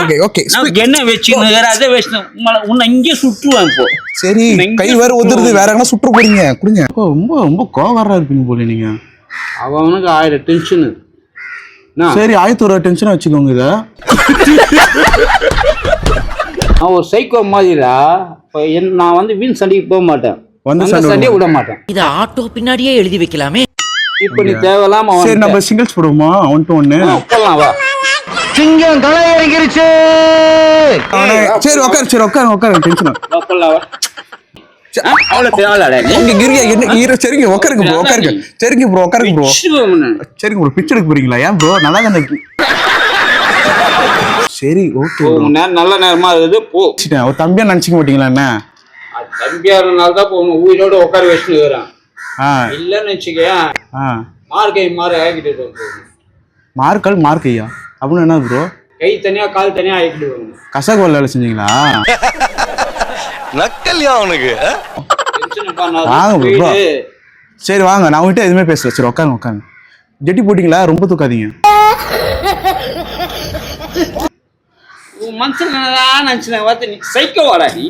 Okay okay என்ன வச்சுன்னு அதை வச்சு உன்னை இங்கே சுட்டுவான் இப்போ. சரி கை வேற ஒதுருது, வேற எங்கன்னா சுற்று போறீங்க குடிங்க. ரொம்ப ரொம்ப கோவரா இருப்பீங்க போல நீங்க. அவனுக்கு 1000 டென்ஷனு. சரி 1000 டென்ஷனா வச்சுக்கோங்க இத. நான் ஒரு சைக்கோ மாதிரிடா. நான் வந்து வீண் சண்டைக்கு போக மாட்டேன், வந்து சண்டையை விட மாட்டேன். இத ஆட்டோ பின்னாடியே எழுதி வைக்கலாமே. இப்ப நீ தேவலாம. சரி நம்ம சிங்கிள்ஸ் போடுவோமா? 1 to 1 போடலாம் வா. சிங்கம் களை இறங்கிருச்சு. சரி உட்காரு, சரி உட்காரு உட்காரு, டென்ஷன் போடலாம் வா. அவ்வளோ தேவலாடா இங்க கிரியா என்ன ஹீரோ. சரிங்க உட்காருங்க ப்ரோ, உட்காருங்க. சரிங்க ப்ரோ உட்காருங்க ப்ரோ. சரிங்க ப்ரோ பிச்சை எடுக்க போறீங்களா? ஏன் ப்ரோ நல்லா தானே இருக்கு. சரி ஓகே நல்ல நேரமா இருக்குது போ. ஒரு தம்பியா நினைச்சுக்க மாட்டீங்களா? என்ன தம்பியா இருந்தாலும் தான் போகணும், உயிரோட உட்கார வச்சுன்னு இருக்கிறான். இல்லன்னு வச்சுக்கேன் மார்க்கை மாறு ஆகிட்டு. மார்க்கல் மார்க்கையா அப்படின்னு என்ன ப்ரோ? கை தனியா கால் தனியா ஆகிட்டு. கசக வேலை செஞ்சீங்களா? நக்கல்யா அவனுக்கு. வாங்க ப்ரோ. சரி வாங்க, நான் உங்ககிட்ட எதுவுமே பேசல. சரி உட்காருங்க உட்காருங்க. ஜெட்டி போட்டீங்களா? ரொம்ப தூக்காதீங்க. மனுஷன் நினைச்சு பார்த்து நீ சைக்கோ வாடா நீ.